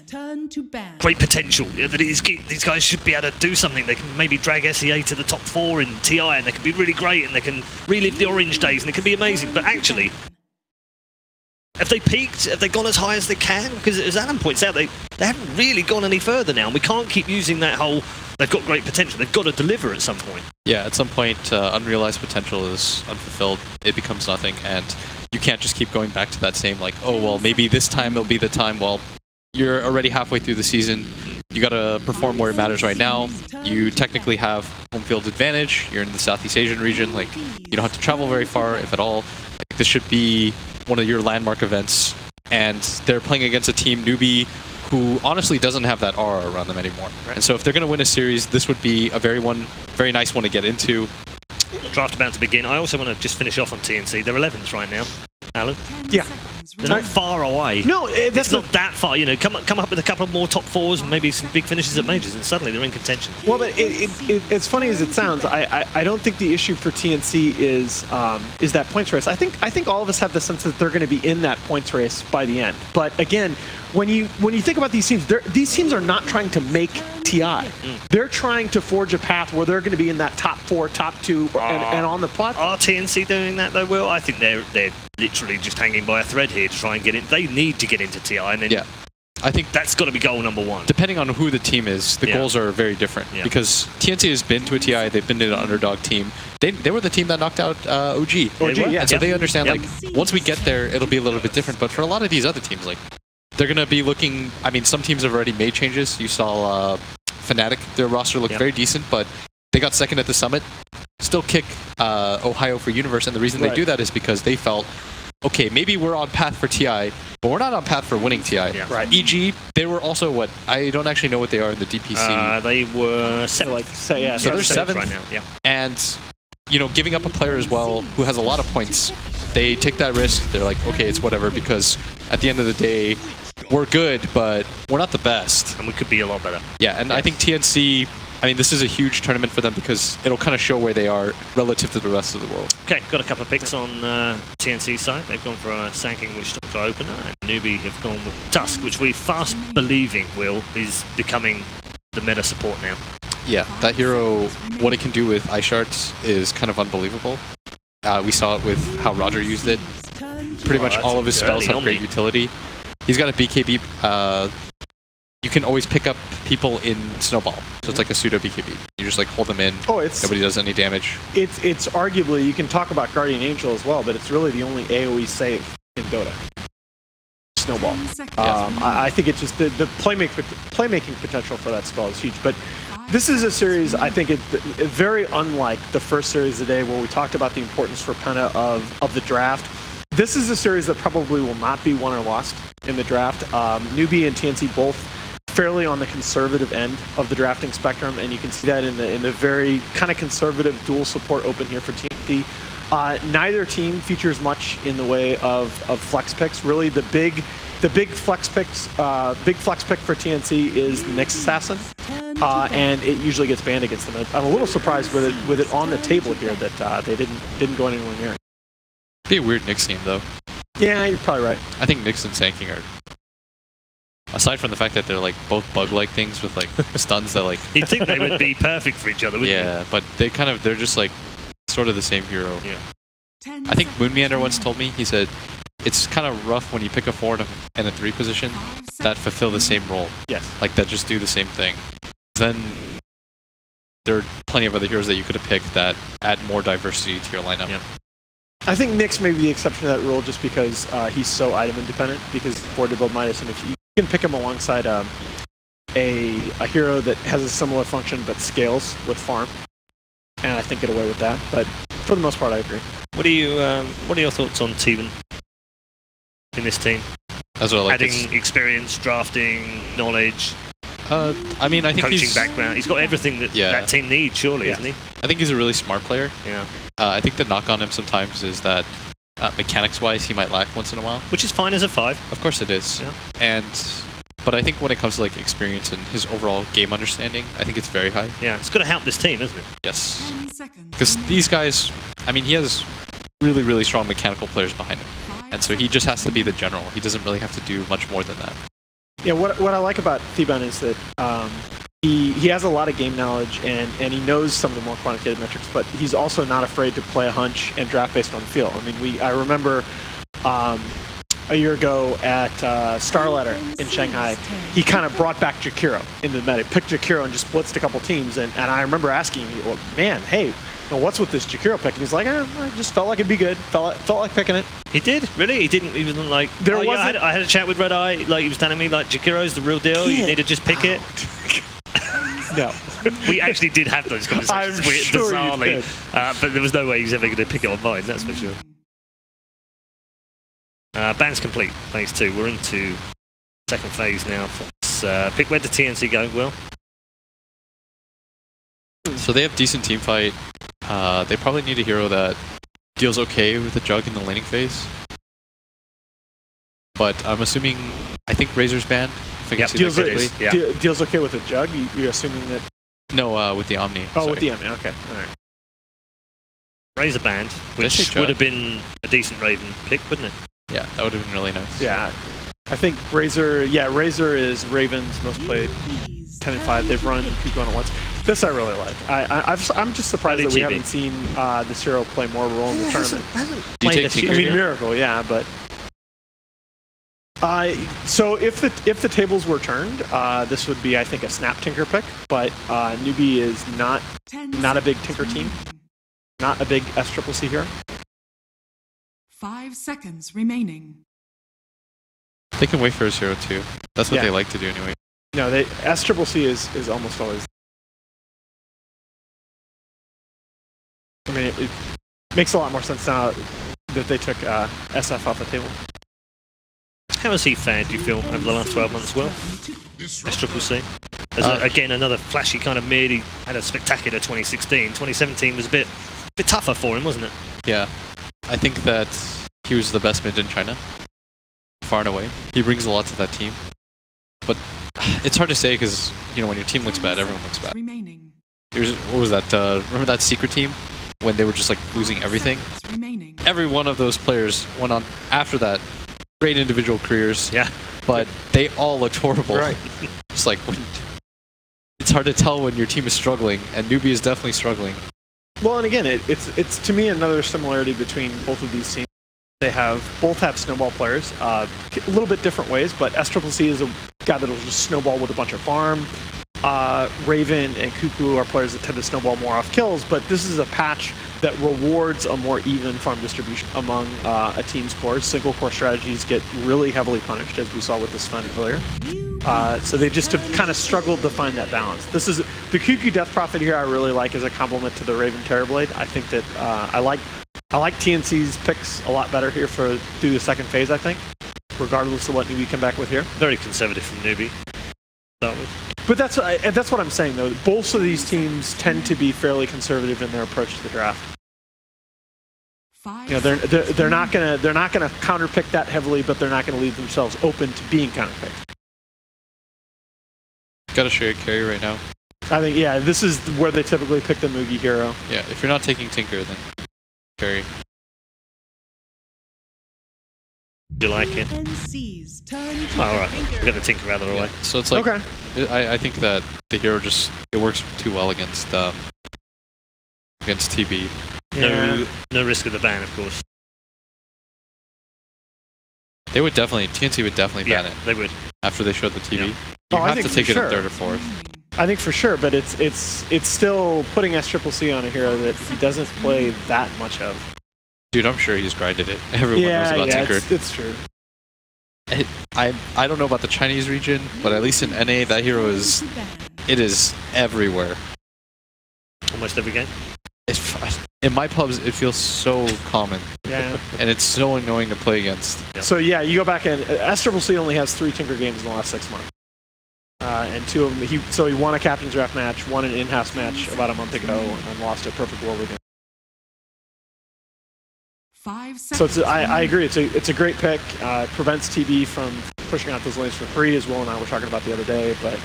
Turn to ban. Great potential. Yeah, that these guys should be able to do something. They can maybe drag SEA to the top 4 in TI, and they can be really great, and they can relive the orange days, and it can be amazing. But actually, have they peaked? Have they gone as high as they can? Because as Alan points out, they haven't really gone any further now, and we can't keep using that whole, they've got great potential. They've got to deliver at some point. Yeah, at some point, unrealized potential is unfulfilled. It becomes nothing, and you can't just keep going back to that same, like, oh, well, maybe this time it'll be the time. Well, you're already halfway through the season. You got to perform where it matters right now. You technically have home field advantage. You're in the Southeast Asian region. Like, you don't have to travel very far, if at all. Like, this should be one of your landmark events. And they're playing against a team, Newbee, who honestly doesn't have that aura around them anymore. And so if they're going to win a series, this would be a very nice one to get into. Draft about to begin. I also want to just finish off on TNC. They're 11th right now, Alan. Yeah. They're not far away. No, it's not that far. You know, come up with a couple of more top 4s, maybe some big finishes at majors, and suddenly they're in contention. Well, but as funny as it sounds, I don't think the issue for TNC is that points race. I think all of us have the sense that they're going to be in that points race by the end. But again, when you think about these teams are not trying to make TI. They're trying to forge a path where they're going to be in that top 4, top 2, and on the platform. Are TNC doing that though, Will? I think they're literally just hanging by a thread here to try and get in. They need to get into TI, and then yeah, I think that's got to be goal number 1. Depending on who the team is, the goals are very different. Yeah. Because TNC has been to a TI, they've been to an underdog team. They were the team that knocked out OG. Yeah. And so they understand, like, once we get there, it'll be a little bit different. But for a lot of these other teams, like, they're going to be looking... I mean, some teams have already made changes. You saw Fnatic, their roster looked very decent, but they got second at the Summit. Still kick Ohio for Universe, and the reason they do that is because they felt, okay, maybe we're on path for TI, but we're not on path for winning TI. Yeah. Right. EG, they were also what? I don't actually know what they are in the DPC. They were 7th. So they're 7th right now. Yeah. And, you know, giving up a player as well who has a lot of points, they take that risk. They're like, okay, it's whatever, because at the end of the day, we're good, but we're not the best. And we could be a lot better. Yeah, and I think TNC, I mean, this is a huge tournament for them because it'll kind of show where they are relative to the rest of the world. Okay, got a couple of picks on TNC's side. They've gone for a Sanking, which took our opener, and Newbee have gone with Tusk, which we're fast believing, Will, is becoming the meta support now. Yeah, that hero, what it can do with ice shards is kind of unbelievable. We saw it with how Roger used it. Pretty much all of his spells have great utility. He's got a BKB. You can always pick up people in Snowball, so it's like a pseudo BKB. You just like hold them in. Oh, nobody does any damage. It's arguably, you can talk about Guardian Angel as well, but it's really the only AoE save in Dota. Snowball. I think it's just the playmaking potential for that spell is huge. But this is a series, I think, very unlike the first series of the day where we talked about the importance for Penna of the draft. This is a series that probably will not be won or lost in the draft. Newbee and TNC both fairly on the conservative end of the drafting spectrum, and you can see that in the very kind of conservative dual support open here for TNC. Neither team features much in the way of flex picks. Really, the big flex pick for TNC is the Nyx Assassin, and it usually gets banned against them. I'm a little surprised with it on the table here that they didn't go anywhere near it. Be a weird Nyx team though. Yeah, you're probably right. I think Nyx and Sanking are, aside from the fact that they're like both bug-like things with like stuns that like. You'd think they would be perfect for each other, wouldn't you? Yeah, but they're just like sort of the same hero. Yeah. I think Moonmeander once told me, he said, it's kind of rough when you pick a 4 and a 3 position that fulfill the same role. Yes. Like that just do the same thing. Then there are plenty of other heroes that you could have picked that add more diversity to your lineup. Yeah. I think Nyx may be the exception to that rule just because he's so item independent, because for to build Midas, and if you can pick him alongside a hero that has a similar function but scales with farm, and I think get away with that. But for the most part, I agree. What are your thoughts on Teven in this team? As well, like adding experience, drafting, knowledge. I mean, I think coaching background. He's got everything that that team needs, surely, isn't he? I think he's a really smart player. Yeah. I think the knock on him sometimes is that mechanics-wise, he might lack once in a while. Which is fine as a 5. Of course it is. Yeah. But I think when it comes to like experience and his overall game understanding, I think it's very high. Yeah, it's got to help this team, isn't it? Yes. Because these guys, I mean, he has really, really strong mechanical players behind him. And so he just has to be the general. He doesn't really have to do much more than that. Yeah, what I like about Theban is that he has a lot of game knowledge and he knows some of the more quantitative metrics, but he's also not afraid to play a hunch and draft based on feel. I mean, I remember a year ago at Starletter in Shanghai, he kind of brought back Jakiro into the meta, picked Jakiro and just blitzed a couple teams, and I remember asking him, well, man, hey, what's with this Jakiro pick? And he's like, I just felt like it'd be good. Felt like picking it. He did, really? He didn't even like... I had a chat with Red Eye, like he was telling me, like, Jakiro's the real deal, you need to just pick it. No. We actually did have those conversations, bizarrely, but there was no way he was ever going to pick it on mine, that's for sure. Band's complete, phase 2. We're into second phase now. Let's pick where the TNC going, Will. So they have decent team fight. They probably need a hero that deals okay with the jug in the laning phase. But I'm assuming, I think Razor's banned. Deals okay with the jug? You're assuming that? No, with the Omni. Oh, sorry. With the Omni, okay. Alright. Razor banned, which would have been a decent Raven pick, wouldn't it? Yeah, that would have been really nice. Yeah. I think Razor is Raven's most played 10 and 5. They've run Cuckoo on it once. This I really like. I'm just surprised that we haven't seen this hero play more role in the tournament. I mean, Miracle, yeah, but... so if the tables were turned, this would be, I think, a Snap Tinker pick, but Newbee is not a big Tinker team, not a big SCCC hero. 5 seconds remaining. They can wait for his hero too. That's what they like to do anyway. No, SCCC is almost always... I mean, it makes a lot more sense now that they took SF off the table. How has he fared, do you feel, over the last 12 months, Will? SCCC. Again, another flashy kind of mid. He had a spectacular 2016. 2017 was a bit tougher for him, wasn't it? Yeah. I think that he was the best mid in China, far and away. He brings a lot to that team. But it's hard to say because, you know, when your team looks bad, everyone looks bad. What was that? Remember that secret team? When they were just like losing everything? Every one of those players went on after that. Great individual careers. Yeah. But they all looked horrible. Right. It's like, it's hard to tell when your team is struggling, and Newbee is definitely struggling. Well, and again, it's to me another similarity between both of these teams. They both have snowball players, a little bit different ways, but SCCC is a guy that'll just snowball with a bunch of farm. Raven and Cuckoo are players that tend to snowball more off kills, but this is a patch that rewards a more even farm distribution among a team's cores. Single core strategies get really heavily punished, as we saw with this fun earlier. So they just have kind of struggled to find that balance. This is the Cuckoo Death Prophet here. I really like as a complement to the Raven Terrorblade. I think that I like TNC's picks a lot better here through the second phase. I think, regardless of what Newbee come back with here. Very conservative from Newbee. But that's what I'm saying though. Both of these teams tend to be fairly conservative in their approach to the draft. You know, they're not gonna counterpick that heavily, but they're not gonna leave themselves open to being counterpicked. Got to show your carry right now. I think this is where they typically pick the Mugi hero. Yeah, if you're not taking Tinker, then carry. Do you like it? Oh, alright, we got the Tinker out of the way. So it's like, I think that the hero it works too well against TB. No risk of the ban, of course. TNC would definitely ban it. They would. After they showed the TV. Yeah. You have to take it in third or fourth. I think for sure, but it's still putting SCCC on a hero that he doesn't play that much of. Dude, I'm sure he's grinded it. Everyone knows about Tinker. It's true. I don't know about the Chinese region, but at least in NA, that hero is everywhere. Almost every game. In my pubs, it feels so common. Yeah. And it's so annoying to play against. Yeah. So yeah, you go back and SCCC only has 3 Tinker games in the last 6 months. And 2 of them, he won a captain's draft match, won an in-house match about a month ago, and lost a perfect world again. 5 seconds. So I agree. It's a great pick. Prevents TB from pushing out those lanes for free, as Will and I were talking about the other day. But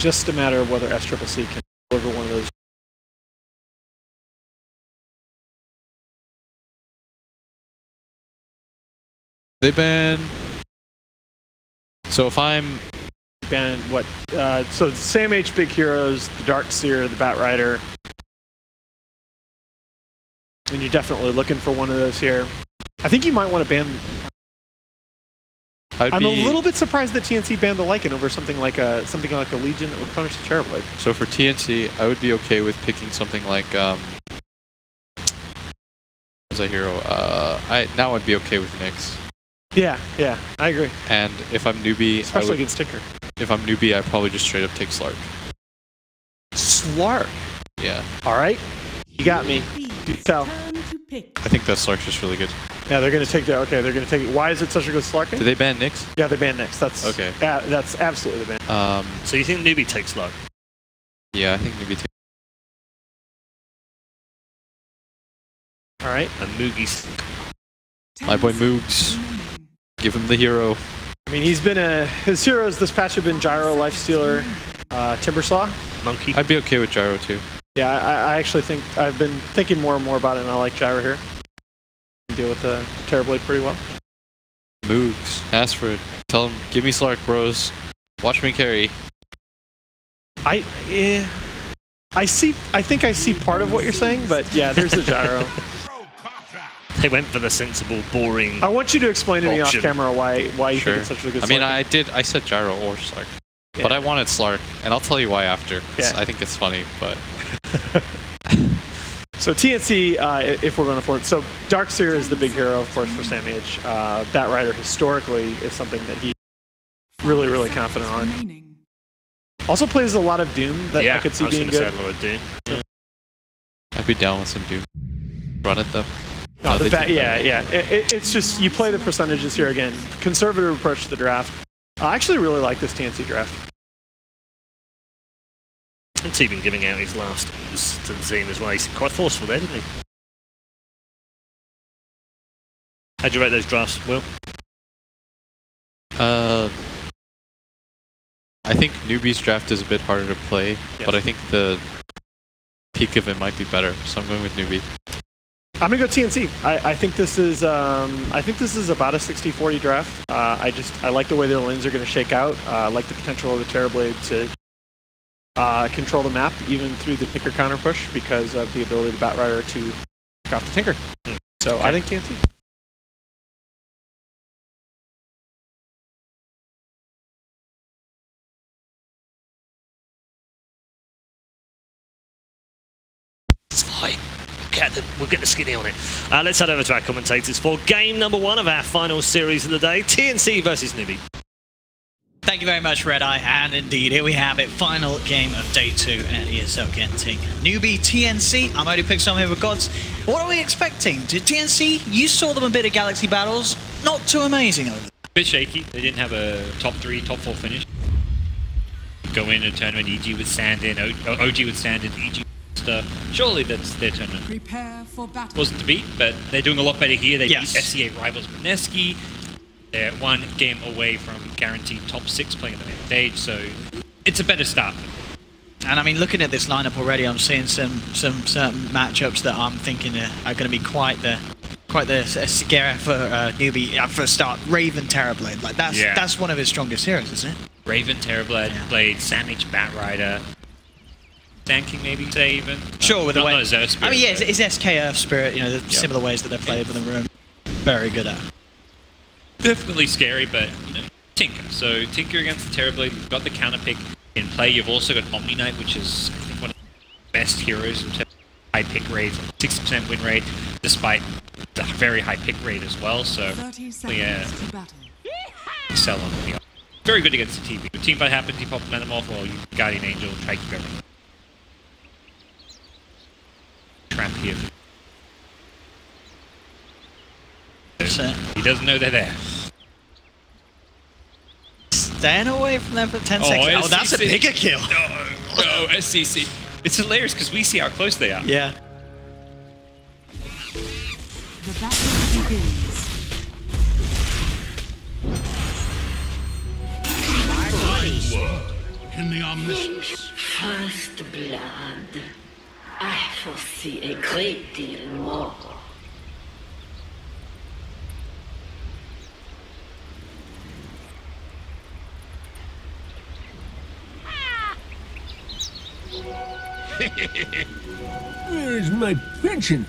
just a matter of whether SCCC can deliver one of those. They ban... So if I'm... Ban what? So Sam H big heroes, the Dark Seer, the Bat Rider. And you're definitely looking for one of those here. I think you might want to ban... I'm a little bit surprised that TNC banned the Lycan over something like a Legion that would punish the Terrorblade. So for TNC, I would be okay with picking something like as a hero. Now I'd be okay with Nyx. Yeah, I agree. And if I'm Newbee, especially against Tinker. If I'm Newbee, I'd probably just straight up take Slark. Slark. Yeah. All right, you got me. So I think that Slark's just really good. Yeah, they're going to take that. Okay, they're going to take it. Why is it such a good Slark? Did they ban Nyx? Yeah, they banned Nyx. That's okay. That's absolutely the ban. So you think Newbee takes Slark? Yeah, I think Newbee takes. All right. And Moogie's. My boy Moogs. Give him the hero. I mean, his heroes this patch have been Gyro, Lifestealer, Timbersaw. Monkey. I'd be okay with Gyro too. Yeah, I actually think I've been thinking more and more about it, and I like Gyro here. Deal with the Terrorblade pretty well. Moogs, ask for it. Tell him, give me Slark, bros. Watch me carry. I think I see part of what you're saying, but yeah, there's the Gyro. They went for the sensible, boring. I want you to explain to me off option. camera why you think it's such a good. I mean, I said Gyro or Slark, but I wanted Slark, and I'll tell you why after. Yeah. I think it's funny, but. So TNC, if we're going forward, so Darkseer is the big hero, of course, for Sam H. Bat Rider historically is something that he's really, really confident on. Also plays a lot of Doom that I could see being good. Say a lot of Doom. Yeah. I'd be down with some Doom. Run it though. No, it's just you play the percentages here again. Conservative approach to the draft. I actually really like this TNC draft. And he's been giving out his last to the team as well. He's quite forceful there, didn't he? How'd you rate those drafts, Will? I think Newbee's draft is a bit harder to play, but I think the peak of it might be better, so I'm going with Newbee. I'm gonna go TNC. I think this is about a 60-40 draft. I like the way their lanes are gonna shake out. I like the potential of the Terrorblade to control the map even through the Tinker counter push because of the ability of the Bat Rider to pick off the Tinker. So okay. I think TNC. We'll get the skinny on it. Let's head over to our commentators for game number 1 of our final series of the day. TNC versus Newbee. Thank you very much, Red Eye. And indeed, here we have it. Final game of day 2 at ESL Genting. Newbee, TNC. I'm only picking some here with gods. What are we expecting? Did TNC, you saw them a bit of Galaxy Battles. Not too amazing over there. Bit shaky. They didn't have a top 3, top 4 finish. Go in a tournament, EG with Sandin, OG with Sandin, EG. Surely that's their tournament. Prepare for battle. Wasn't to beat, but they're doing a lot better here. They beat FCA rivals Mineski. They're 1 game away from guaranteed top 6 playing on the main stage, so it's a better start. And I mean, looking at this lineup already, I'm seeing some certain matchups that I'm thinking are going to be quite the scare for Newbee. For a start, Raven Terrorblade, like that's one of his strongest heroes, isn't it? Raven Terrorblade played Samage Bat Rider. Sand King maybe say even. Sure, with the way. Not Earth Spirit, I mean, yeah, it's SK Earth Spirit. You know, the similar ways that they're played within the room. Very good at. Definitely scary, but you know, Tinker. So Tinker against the Terrorblade. You've got the counter pick in play. You've also got Omni Knight, which is I think one of the best heroes in terms of high pick rate, 60% win rate, despite the very high pick rate as well. So sell on the. Very good against the TV. When team fight happens, you pop Metamorph or you Guardian Angel, try to keep everything. Trap here. He doesn't know they're there. Staying away from them for 10 seconds. Oh, that's a bigger kill. No, SCC. It's hilarious because we see how close they are. Yeah. The battle begins. In the omniscience. First blood. I foresee a great deal more. Where's my pension?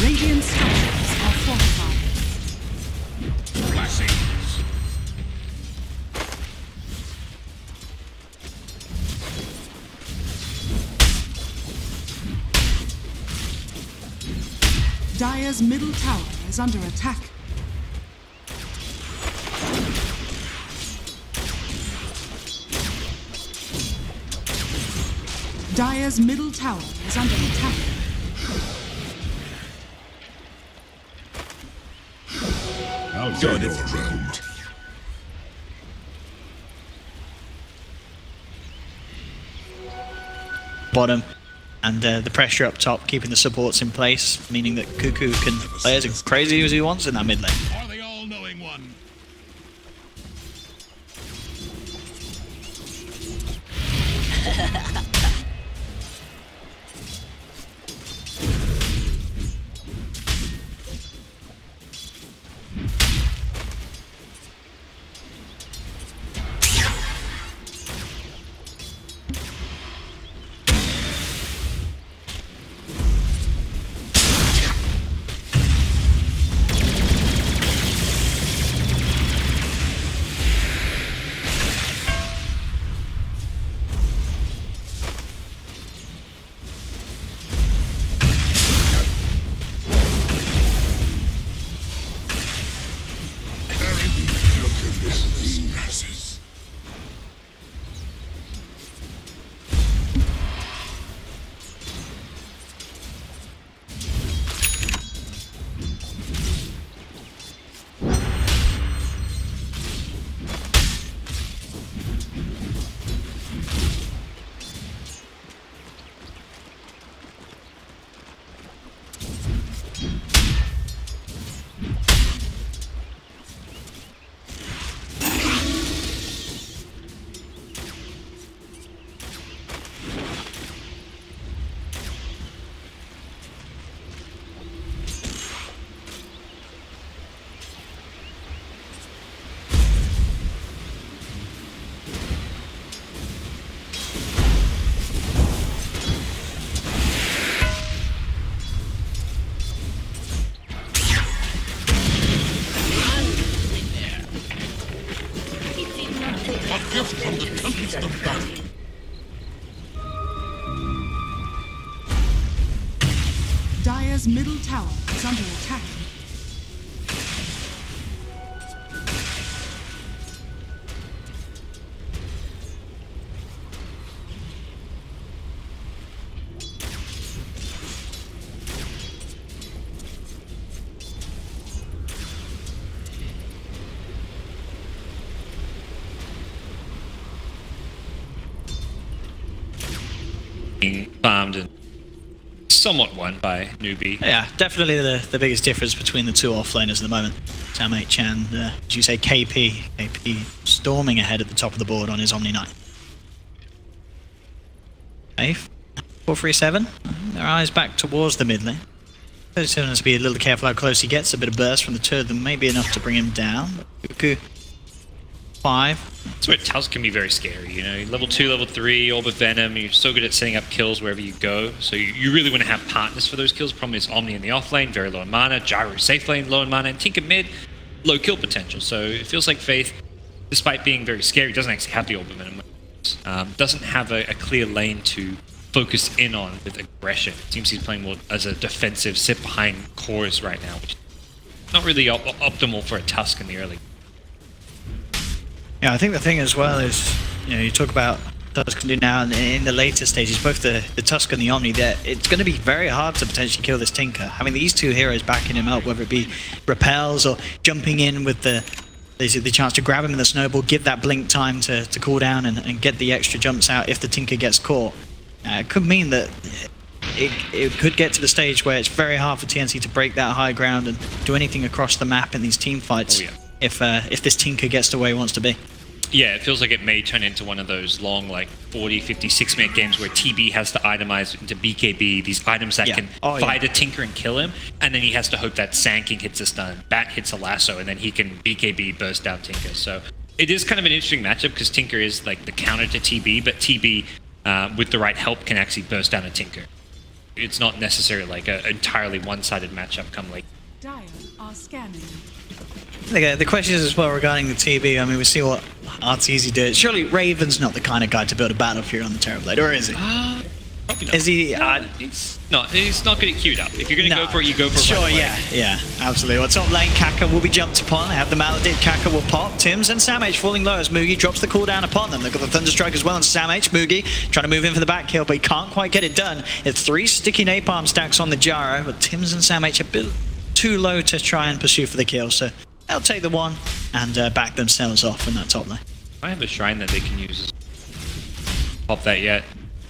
Radiant structures are fortified. Blessings. Dire's middle tower is under attack. Dire's middle tower is under attack. Outside of road. Bottom, and the pressure up top, keeping the supports in place, meaning that Cuckoo can play as crazy as he wants in that mid lane. Are the all-knowing one? From the tempest of battle. Dire's middle tower is under attack. Farmed and somewhat won by Newbee. Yeah, definitely the biggest difference between the two offlaners at the moment. Sam H and, did you say KP? KP storming ahead at the top of the board on his Omni Knight. Okay, 437. Their eyes back towards the mid lane. He has to be a little careful how close he gets. A bit of burst from the two of them may be enough to bring him down. Cuckoo, 5. That's where Tuz can be very scary, you know. Level 2, level 3, Orb of Venom, you're so good at setting up kills wherever you go. So you really want to have partners for those kills. Problem is Omni in the off lane, very low in mana. Gyro safe lane, low in mana. And Tinker mid, low kill potential. So it feels like Faith, despite being very scary, doesn't actually have the Orb of Venom. doesn't have a clear lane to focus in on with aggression. It seems he's playing more as a defensive sit behind cores right now, which is not really optimal for a Tusk in the early. Yeah, I think the thing as well is, you know, you talk about Tusk can do now and in the later stages, both the Tusk and the Omni, that it's going to be very hard to potentially kill this Tinker. Having these two heroes backing him up, whether it be repels or jumping in with the chance to grab him in the snowball, give that blink time to cool down and get the extra jumps out if the Tinker gets caught. It could mean that it could get to the stage where it's very hard for TNC to break that high ground and do anything across the map in these team fights. Oh, yeah. If this Tinker gets to where he wants to be. Yeah, it feels like it may turn into one of those long, like 40, 50, 6-minute games where TB has to itemize into BKB these items that can fight a Tinker and kill him, and then he has to hope that Sanking hits a stun, Bat hits a lasso, and then he can BKB burst down Tinker. So it is kind of an interesting matchup because Tinker is like the counter to TB, but TB with the right help can actually burst down a Tinker. It's not necessarily like an entirely one-sided matchup come late. Dire are scanning. The question is as well regarding the TB. I mean, we see what Arteezy did. Surely Raven's not the kind of guy to build a battle here on the Terrorblade, or is he? Probably not. Is he? He's not going to queued up. If you're going to go for it, you go for it. Sure, right away. yeah, absolutely. Well, top lane, Kaka will be jumped upon. They have the Maladin, Kaka will pop. Tims and Samh falling low as Mugi drops the cooldown upon them. They've got the Thunderstrike as well on Samh. Mugi trying to move in for the back kill, but he can't quite get it done. It's 3 sticky napalm stacks on the Gyro, but Tims and Samh a bit too low to try and pursue for the kill, so they'll take the one and back themselves off in that top lane. I have a shrine that they can use. Pop that yet,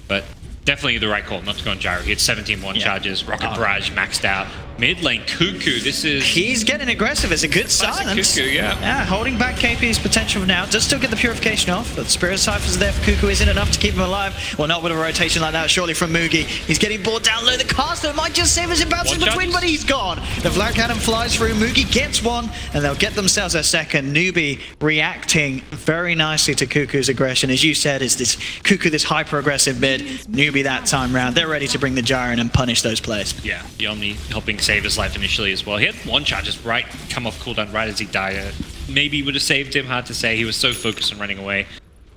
but definitely the right call not to go on Gyro. He had 17 one charges, Rocket Barrage maxed out. Mid lane, Cuckoo, this is... He's getting aggressive, it's a good silence. Cuckoo, Yeah, holding back KP's potential now. Does still get the purification off, but Spirit Cypher's there for Cuckoo isn't enough to keep him alive. Well, not with a rotation like that, surely from Mugi. He's getting bored down low. The caster might just save as it bounces between, but he's gone. The Black Adam flies through, Mugi gets one, and they'll get themselves a second. Newbee reacting very nicely to Cuckoo's aggression. As you said, is this Cuckoo, this hyper-aggressive mid. Newbee that time round. They're ready to bring the Gyro in and punish those plays. Yeah, the Omni helping save his life initially as well. He had one charge just come off cooldown right as he died. Maybe would have saved him, hard to say. He was so focused on running away.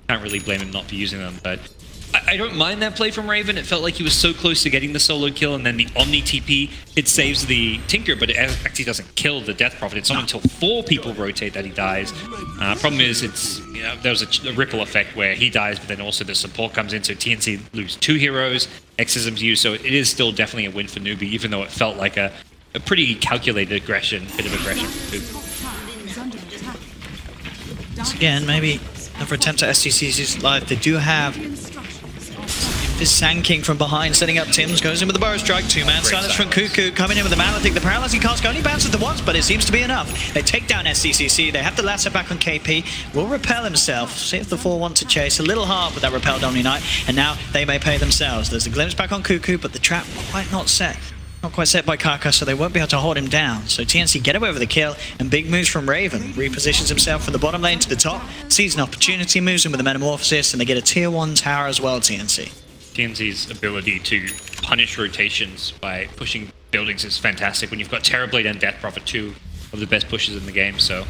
Can't really blame him not for using them, but I don't mind that play from Raven. It felt like he was so close to getting the solo kill, and then the Omni TP, it saves the Tinker, but it actually doesn't kill the Death Prophet. It's not until 4 people rotate that he dies. Problem is, there's a ripple effect where he dies, but then also the support comes in, so TNC lose 2 heroes, Exorcism's used, so it is still definitely a win for Newbee, even though it felt like a pretty calculated bit of aggression. Once again, maybe another attempt at STCC's life. They do have this Sanking from behind, setting up Tims, goes in with the Burrow Strike, 2-man silence from Cuckoo, coming in with the Maladin. The paralyzing cask only bounces the once, but it seems to be enough. They take down SCCC, they have the lasso back on KP, will repel himself, see if the 4 want to chase. A little hard with that repelled Omni Knight, and now they may pay themselves. There's a glimpse back on Cuckoo, but the trap quite not set. Not quite set by Kaka, so they won't be able to hold him down. So TNC get away with the kill, and big moves from Raven. Repositions himself from the bottom lane to the top, sees an opportunity, moves in with a Metamorphosis, and they get a tier 1 tower as well, TNC. TNC's ability to punish rotations by pushing buildings is fantastic. When you've got Terrorblade and Death Prophet, 2 of the best pushes in the game, so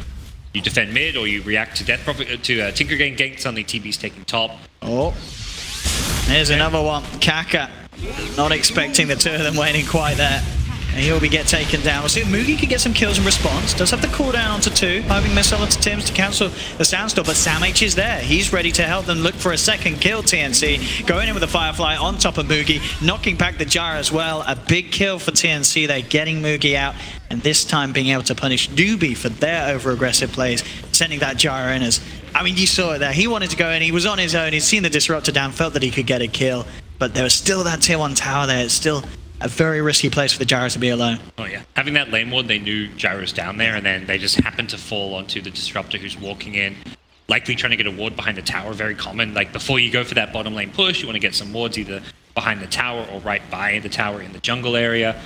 you defend mid or you react to Death Prophet to Tinker getting ganked, suddenly TB's taking top. Oh, there's another one. Kaka, not expecting the 2 of them waiting quite there. And he'll get taken down. We'll see if Mugi can get some kills in response. Does have the cooldown onto 2. Hoping missile onto Tims to cancel the Sandstorm, but Samh is there. He's ready to help them look for a second kill, TNC. Going in with the Firefly on top of Mugi, knocking back the Gyro as well. A big kill for TNC. They're getting Mugi out, and this time being able to punish Newbee for their over-aggressive plays, sending that Gyro in as... I mean, you saw it there. He wanted to go in. He was on his own. He'd seen the Disruptor down, felt that he could get a kill, but there was still that tier 1 tower there. It's still a very risky place for the Gyro to be alone. Oh yeah, having that lane ward, they knew Gyro's down there, and then they just happened to fall onto the Disruptor who's walking in, likely trying to get a ward behind the tower. Very common. Like before you go for that bottom lane push, you want to get some wards either behind the tower or right by the tower in the jungle area.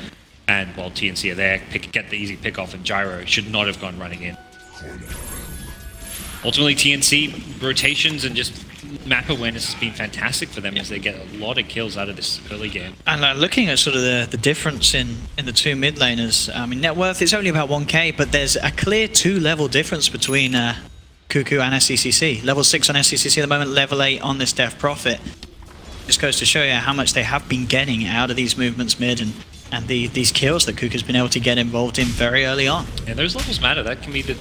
And while TNC are there, get the easy pick off, and Gyro should not have gone running in. Ultimately, TNC rotations and just map awareness has been fantastic for them as they get a lot of kills out of this early game. And looking at sort of the difference in the 2 mid laners, I mean, net worth is only about 1k, but there's a clear 2-level difference between Cuckoo and SCCC. Level 6 on SCCC at the moment, level 8 on this Death Prophet. Just goes to show you how much they have been getting out of these movements mid and these kills that Cuckoo's been able to get involved in very early on. Yeah, those levels matter. That can be the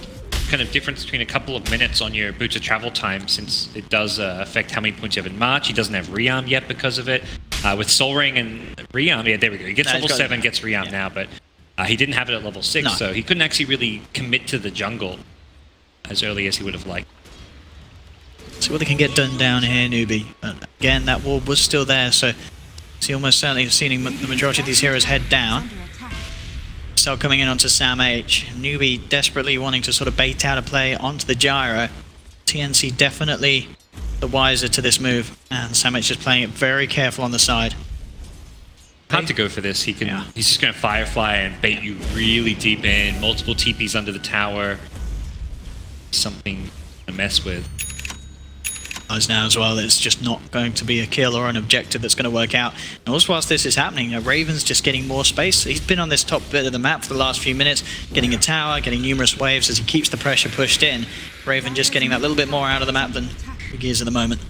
kind of difference between a couple of minutes on your boots of travel time, since it does affect how many points you have in March. He doesn't have rearm yet because of it. With Soul Ring and rearm, yeah, there we go. He gets level 7, gets rearm now, but he didn't have it at level 6, so he couldn't actually really commit to the jungle as early as he would have liked. See what they can get done down here, Newbee. But again, that wall was still there, so he almost certainly have seen the majority of these heroes head down. Still coming in onto Sam H. Newbee desperately wanting to sort of bait out a play onto the gyro. TNC definitely the wiser to this move, and Sam H is playing it very careful on the side. Hard to go for this. He's just going to Firefly and bait you really deep in. Multiple TPs under the tower. Something to mess with. Now as well, it's just not going to be a kill or an objective that's going to work out. And also whilst this is happening, Raven's just getting more space. He's been on this top bit of the map for the last few minutes, getting a tower, getting numerous waves as he keeps the pressure pushed in. Raven just getting that little bit more out of the map than he is at the moment.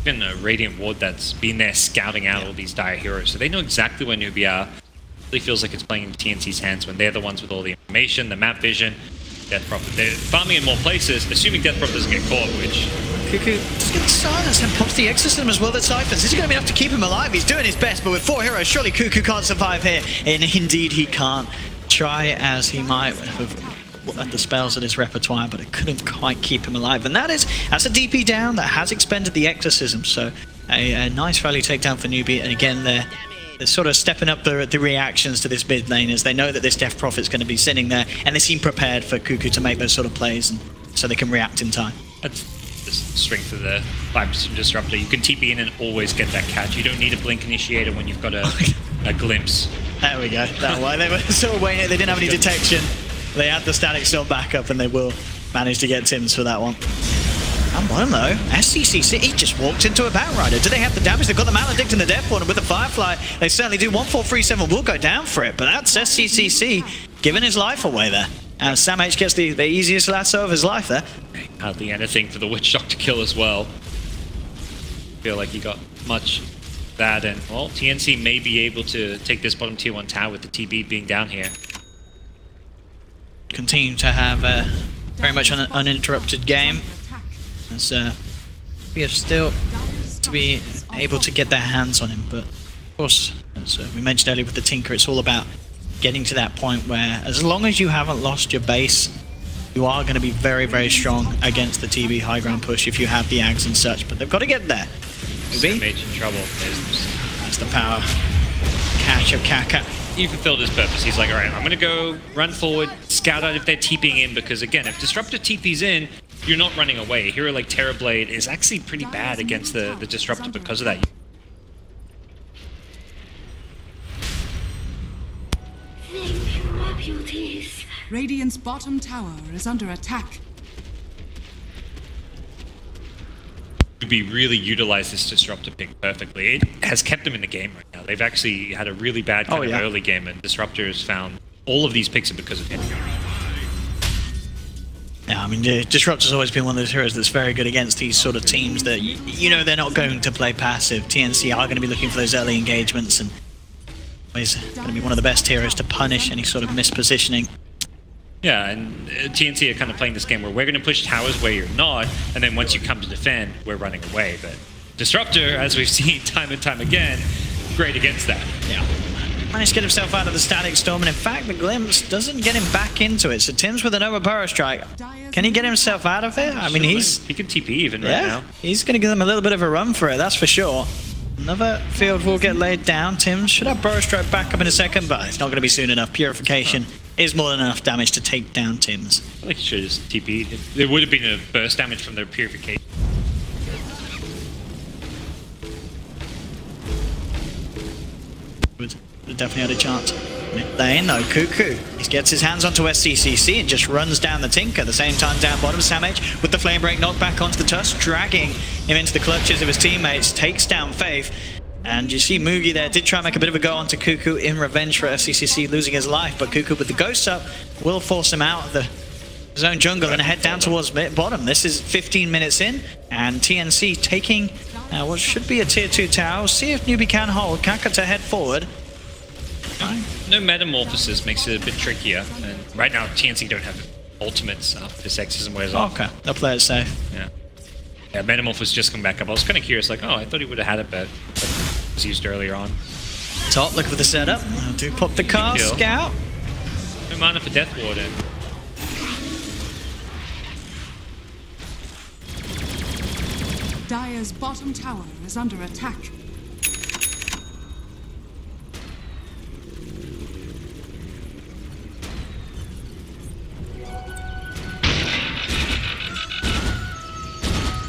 Even a Radiant Ward that's been there scouting out all these dire heroes, so they know exactly where Newbee are. It really feels like it's playing in TNC's hands when they're the ones with all the information, the map vision. Death Prophet. They're farming in more places, assuming Death Prophet doesn't get caught, which... Cuckoo just gets silence and pops the Exorcism as well that Cyphers. This is going to be enough to keep him alive. He's doing his best, but with 4 heroes, surely Cuckoo can't survive here. And indeed he can't. Try as he might with the spells at his repertoire, but it couldn't quite keep him alive. And that's a DP down that has expended the Exorcism, so a nice value takedown for Newbee. And again, they're sort of stepping up the reactions to this mid lane as they know that this Death Prophet's going to be sitting there, and they seem prepared for Cuckoo to make those sort of plays, and so they can react in time. That's the strength of the 5% Disruptor. You can TP in and always get that catch. You don't need a Blink Initiator when you've got a glimpse. There we go. That way. They were sort of waiting. They didn't have any detection. They had the Static Storm backup, and they will manage to get Tims for that one. And bottom though, SCCC, he just walked into a Batrider. Do they have the damage? They've got the Maledict and the Death Ward, and with the Firefly, they certainly do. 1437 will go down for it, but that's SCCC giving his life away there. And Sam H gets the easiest lasso of his life there. Hardly anything for the Witch Doctor kill as well. Feel like he got much that, and well, TNC may be able to take this bottom tier 1 tower with the TB being down here. Continue to have very much an uninterrupted game. As we have still to be able to get their hands on him, but of course, as we mentioned earlier with the Tinker, it's all about getting to that point where as long as you haven't lost your base, you are going to be very, very strong against the TB high ground push if you have the Ags and such, but they've got to get there. Newbee? In trouble. That's the power. Catch of Kaka. He fulfilled his purpose. He's like, alright, I'm going to go run forward, scout out if they're TPing in, because again, if Disruptor TP's in, you're not running away. A hero like Terrorblade is actually pretty bad against the Disruptor because of that. Thank you, my beauties. Radiant's bottom tower is under attack. Newbee really utilized this Disruptor pick perfectly. It has kept them in the game right now. They've actually had a really bad kind of early game, and Disruptor has found all of these picks are because of him. Yeah, I mean, Disruptor's always been one of those heroes that's very good against these sort of teams that, you know, they're not going to play passive. TNC are going to be looking for those early engagements, and he's going to be one of the best heroes to punish any sort of mispositioning. Yeah, and TNC are kind of playing this game where we're going to push towers where you're not, and then once you come to defend, we're running away. But Disruptor, as we've seen time and time again, great against that. Yeah. Managed to get himself out of the Static Storm, and in fact, the Glimpse doesn't get him back into it. So Tim's with an Burrow Strike. Can he get himself out of it? I mean, he can TP even right now. He's going to give them a little bit of a run for it, that's for sure. Another field will get laid down. Tim should have Burrow Strike back up in a second, but it's not going to be soon enough. Purification is more than enough damage to take down Tim's. I think he should have just TP'd. There would have been a burst damage from their Purification. Definitely had a chance. Lane though, Cuckoo. He gets his hands onto SCCC and just runs down the Tinker. At the same time, down bottom, Sam H with the Flame Break knocked back onto the Tusk, dragging him into the clutches of his teammates, takes down Faith. And you see Mugi there did try and make a bit of a go onto Cuckoo in revenge for SCCC losing his life, but Cuckoo with the Ghost up will force him out of the his own jungle and head down towards bottom. This is 15 minutes in, and TNC taking what should be a tier 2 tower. We'll see if Newbee can hold. Kaka to head forward. No metamorphosis makes it a bit trickier. And right now, TNC don't have ultimates after this exorcism wears off. Okay, they'll play it safe. Yeah, metamorphosis just come back up. I was kind of curious, like, oh, I thought he would have had it, but it was used earlier on. Top, look for the setup. Do pop the car, scout. No mana for Death Warden. Dire's bottom tower is under attack.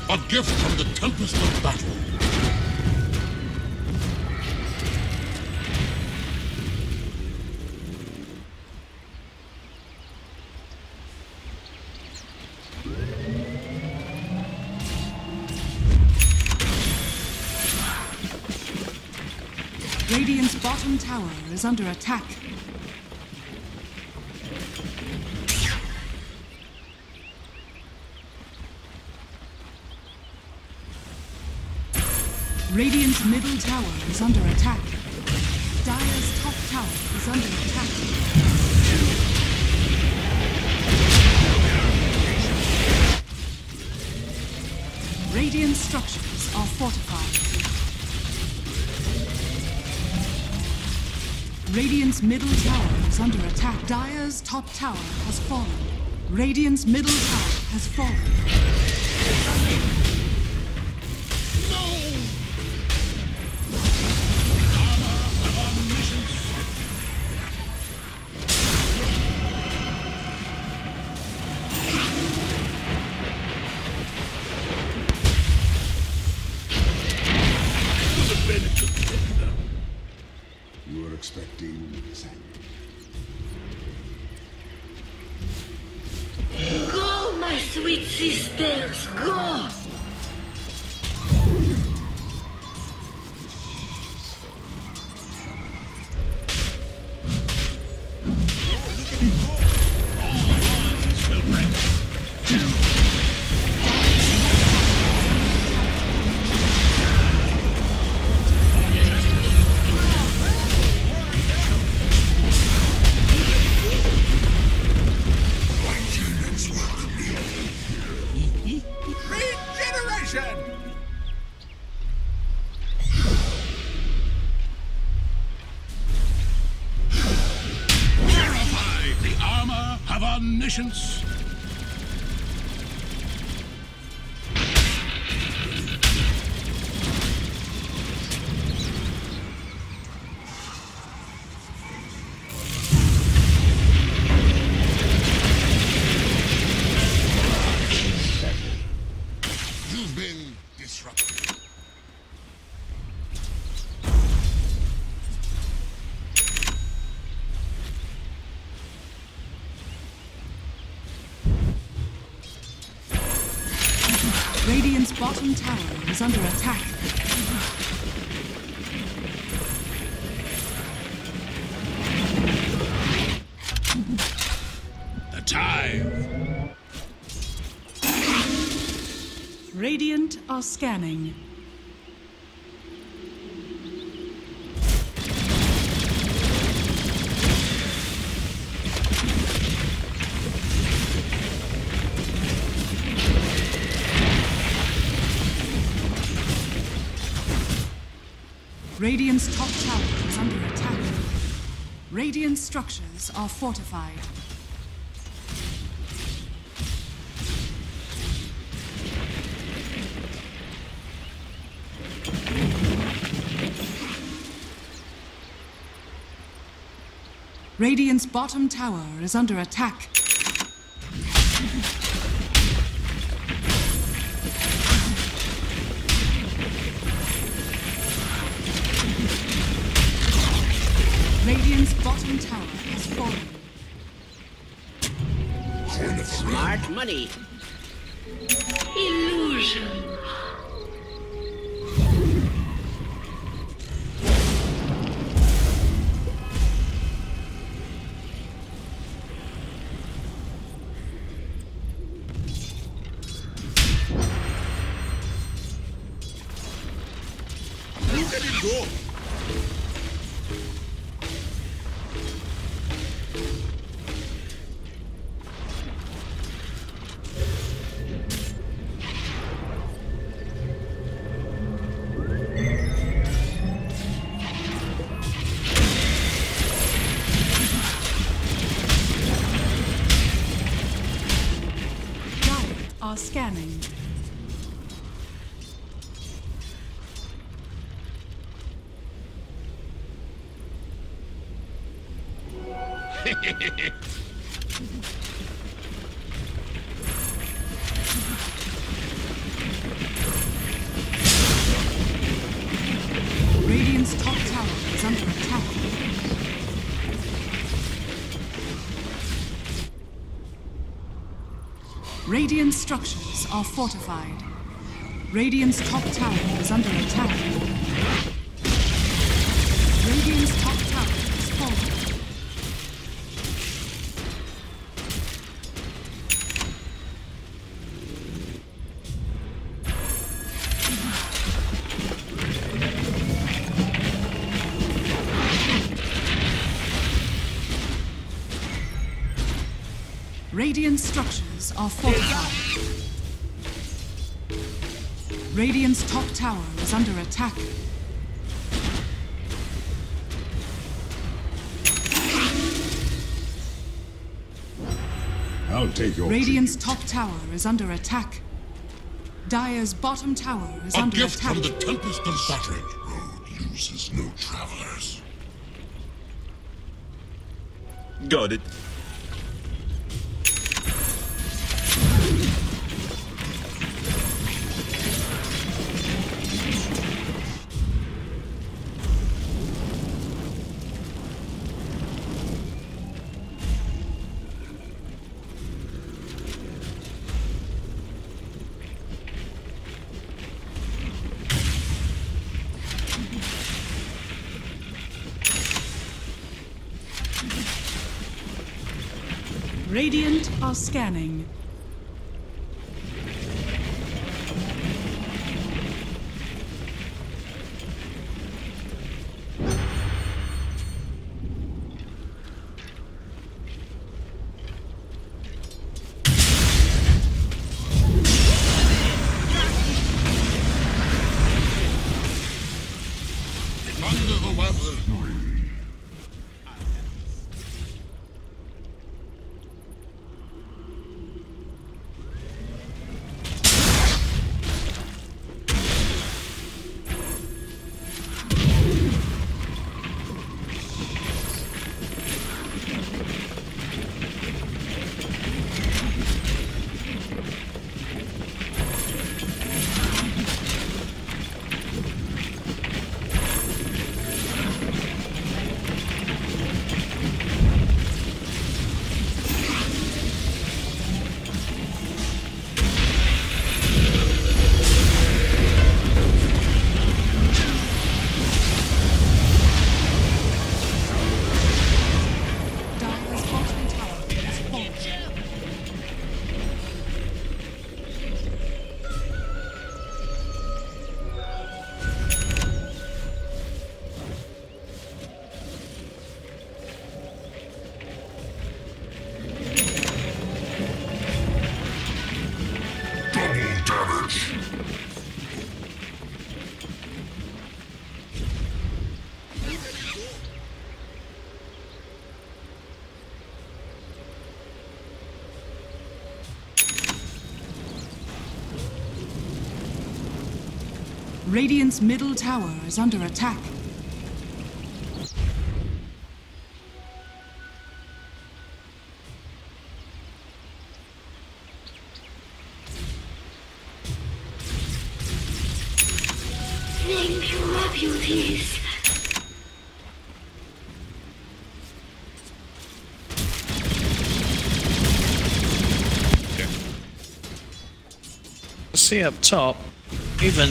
A gift from the tempest of battle. Radiant's bottom tower is under attack. Radiant's middle tower is under attack. Dire's top tower is under attack. Radiant structures are fortified. Radiant's middle tower is under attack. Dire's top tower has fallen. Radiant's middle tower has fallen. You were expecting Sam. Go, my sweet sisters, go! Omniscience. You've been disrupted. Radiant's bottom tower is under attack. The time. Radiant are scanning. Radiant's top tower is under attack. Radiant structures are fortified. Radiant's bottom tower is under attack. Radiant's bottom tower has fallen. Smart money. Illusion. go. Are scanning. Radiant's top tower is under attack. Radiant structures are fortified. Radiant's top tower is under attack. Radiant's top tower is falling. Radiant structures are fortified. Radiant's top tower is under attack. I'll take your Radiant's tribute. top tower is under attack. Dire's bottom tower is A under gift attack. from the Tempest of Saturn. Road uses no travelers. Got it. Radiant are scanning. Under the weather. Dire's bottom tower is falling. Double damage. Radiant's middle tower is under attack. Thank you, my beauties. See up top, even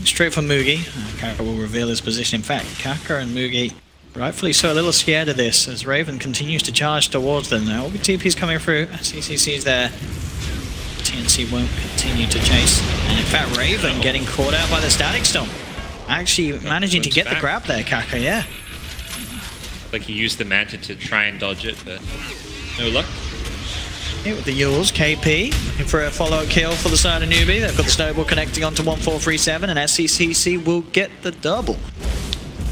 straight for Mugi. Kaka will reveal his position. In fact, Kaka and Mugi, rightfully so, a little scared of this as Raven continues to charge towards them. Now, TP's coming through. CCC's there. TNC won't continue to chase. And in fact, Raven getting caught out by the Static Storm. actually managing to get the grab there, Kaka, yeah. Like he used the Manta to try and dodge it, but no luck. Here with the Yules, KP looking for a follow-up kill for the side of Newbee. They've got the snowball connecting onto 1437, and SCCC will get the double.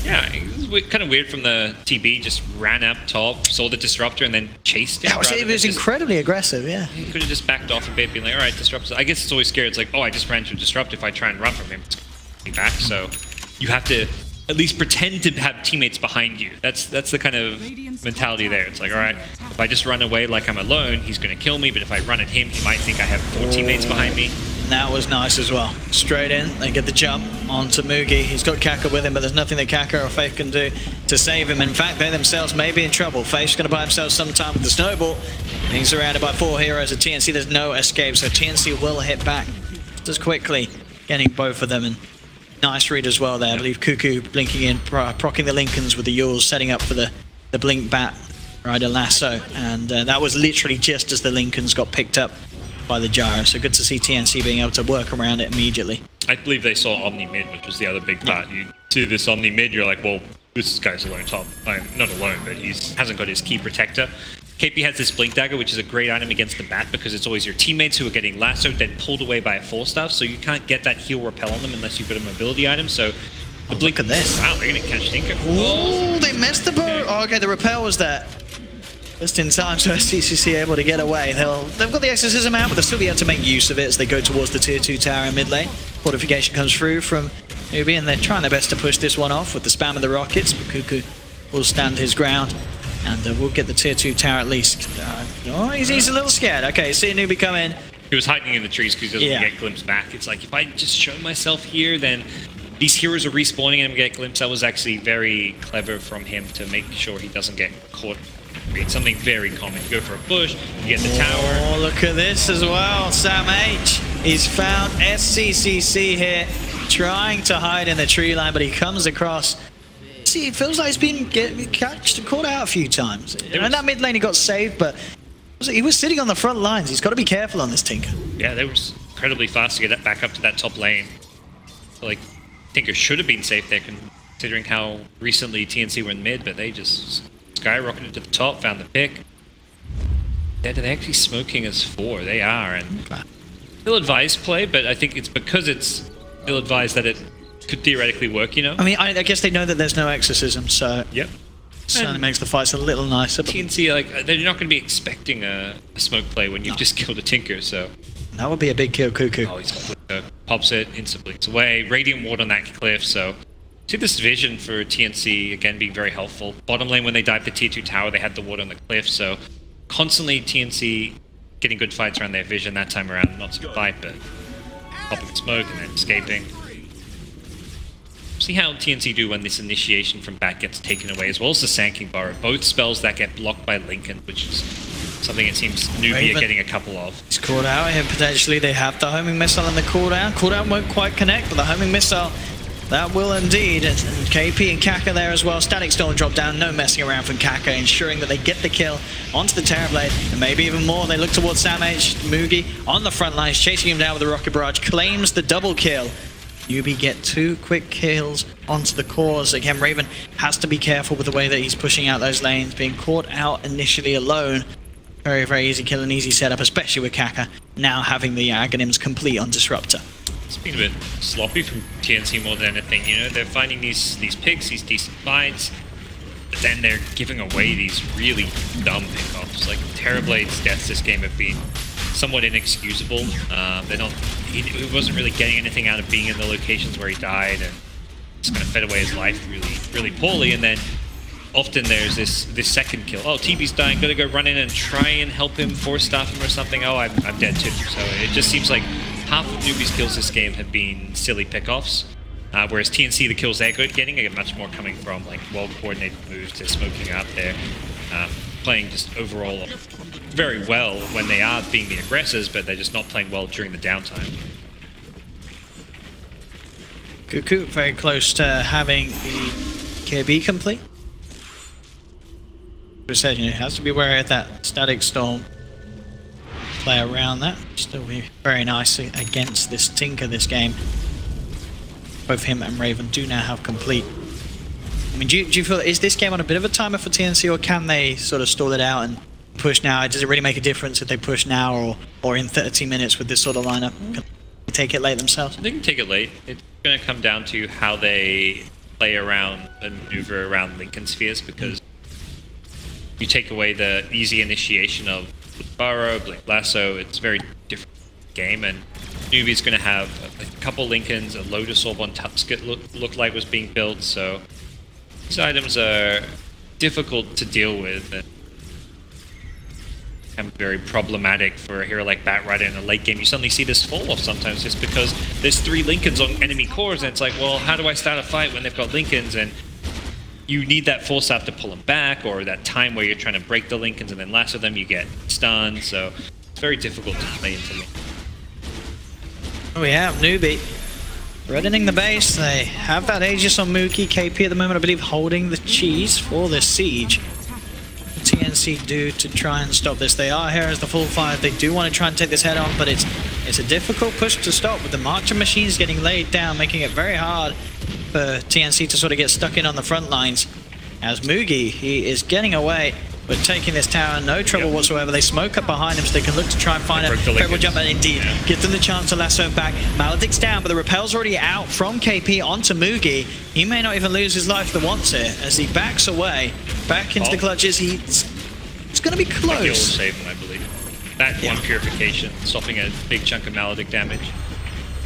Yeah, it was kind of weird from the TB, just ran up top, saw the disruptor, and then chased it. It was incredibly aggressive, yeah. He could have just backed off a bit, being like, all right, disruptor. I guess it's always scary. It's like, oh, I just ran to a disruptor. If I try and run from him, it's going to be back. So you have to at least pretend to have teammates behind you. That's the kind of mentality there. It's like, all right, if I just run away like I'm alone, he's going to kill me. But if I run at him, he might think I have 4 teammates behind me. That was nice as well. Straight in, they get the jump onto Mugi. He's got Kaka with him, but there's nothing that Kaka or Faith can do to save him. In fact, they themselves may be in trouble. Faith's going to buy himself some time with the snowball. He's surrounded by 4 heroes at TNC. There's no escape, so TNC will hit back just quickly, getting both of them. And nice read as well there. I believe Cuckoo blinking in, procking the Lincolns with the Yules, setting up for the blink bat rider lasso. And that was literally just as the Lincolns got picked up by the gyro. So good to see TNC being able to work around it immediately. I believe they saw Omni mid, which was the other big part. You see this Omni mid, you're like, well, this guy's alone top. Not alone, but he hasn't got his key protector. KP has this Blink Dagger, which is a great item against the bat because it's always your teammates who are getting lassoed, then pulled away by a 4-staff, so you can't get that heal repel on them unless you've got a mobility item. So the Blink... Look at this. Wow, they're going to catch Tinker. Oh, they missed the boat. Oh, okay, the repel was there. Just in time, so SCCC able to get away. They've got the Exorcism out, but they'll still be able to make use of it as they go towards the Tier 2 tower in mid lane. Fortification comes through from NewBee, and they're trying their best to push this one off with the spam of the rockets, but Cuckoo will stand his ground, and we'll get the Tier 2 tower at least. He's a little scared. Okay, see NewBee come in. He was hiding in the trees because he doesn't get glimpsed back. It's like, if I just show myself here, then these heroes are respawning and get glimpsed. That was actually very clever from him to make sure he doesn't get caught. It's something very common. You go for a bush, you get the tower. Oh, look at this as well. Sam H. He's found SCCC here, trying to hide in the tree line, but he comes across. See, it feels like he's been caught out a few times. In that mid lane he got saved, but he was sitting on the front lines. He's got to be careful on this Tinker. Yeah, they were incredibly fast to get that back up to that top lane. So, like, Tinker should have been safe there, considering how recently TNC were in mid, but they just skyrocketed to the top, found the pick. They're actually smoking as 4. They are, and ill-advised play, but I think it's because it's ill-advised that it could theoretically work, you know? I mean, I guess they know that there's no exorcism, so yep. Certainly makes the fights a little nicer. TNC, like, they're not going to be expecting a smoke play when you've just killed a Tinker, so... That would be a big kill, Cuckoo. Oh, he's got pops it, instantly blinks away. Radiant Ward on that cliff, so... See this vision for TNC, again, being very helpful. Bottom lane, when they dived the Tier 2 tower, they had the ward on the cliff, so constantly TNC getting good fights around their vision that time around. Not so fight, but popping smoke and then escaping. See how TNC do when this initiation from back gets taken away, as well as the Sanking Burrow. Both spells that get blocked by Lincoln, which is something it seems Newbee are getting a couple of. He's called out here, potentially. They have the homing missile and the cooldown. Cooldown won't quite connect, but the homing missile... That will indeed, and KP and Kaka there as well. Static Storm drop down, no messing around from Kaka, ensuring that they get the kill onto the Terrorblade, and maybe even more. They look towards Sam H. Mugi on the front lines, chasing him down with the Rocket Barrage, claims the double kill. Newbee get 2 quick kills onto the cores. Again, Raven has to be careful with the way that he's pushing out those lanes, being caught out initially alone. Very, very easy kill and easy setup, especially with Kaka now having the Aghanims complete on Disruptor. It's been a bit sloppy from TNC more than anything, you know. They're finding these picks, these decent fights, but then they're giving away these really dumb pickoffs. Like, Terrorblade's deaths this game have been somewhat inexcusable. They're not... He wasn't really getting anything out of being in the locations where he died, and just kind of fed away his life really, really poorly. And then often there's this second kill. Oh, TB's dying, gotta go run in and try and help him, 4-staff him or something. Oh, I'm dead too. So it just seems like half of Newbee's kills this game have been silly pickoffs, whereas TNC, the kills they're getting are much more coming from like well-coordinated moves to smoking out there, playing just overall very well when they are being the aggressors, but they're just not playing well during the downtime. Cuckoo very close to having the KB complete. As I said, you know, has to be wary of that Static Storm. Play around that, still be very nice against this Tinker this game. both him and Raven do now have complete. I mean, do you feel, is this game on a bit of a timer for TNC, or can they sort of stall it out and push now? Does it really make a difference if they push now or in 30 minutes with this sort of lineup? Can they take it late themselves? They can take it late. It's going to come down to how they play around and maneuver around Lincoln Spheres, because you take away the easy initiation of Burrow, Blink Lasso, it's a very different game, and Newbee's going to have a couple Lincolns, a Lotus Orb on Tupskit looked like was being built, so these items are difficult to deal with and very problematic for a hero like Batrider in a late game. You suddenly see this fall off sometimes just because there's 3 Lincolns on enemy cores, and it's like, well, how do I start a fight when they've got Lincolns? And you need that force up to pull them back, or that time where you're trying to break the Lincolns and then lasso them, you get stunned, so it's very difficult to play into Lincoln. We have Newbee reddening the base. They have that Aegis on Mookie. KP at the moment, I believe, holding the cheese for this siege. TNC do to try and stop this. They are here as the full 5. They do want to try and take this head on, but it's a difficult push to stop with the Marcher machines getting laid down, making it very hard for TNC to sort of get stuck in on the front lines. As Moogie, he is getting away, but taking this tower, no trouble whatsoever. They smoke up behind him so they can look to try and find a incredible jump, and indeed give them the chance to lasso him back. Maledict's down, but the repel's already out from KP onto Moogie. He may not even lose his life if he wants it, as he backs away, back into the clutches. It's going to be close. He'll save him, I believe. That one purification, stopping a big chunk of Maledict damage.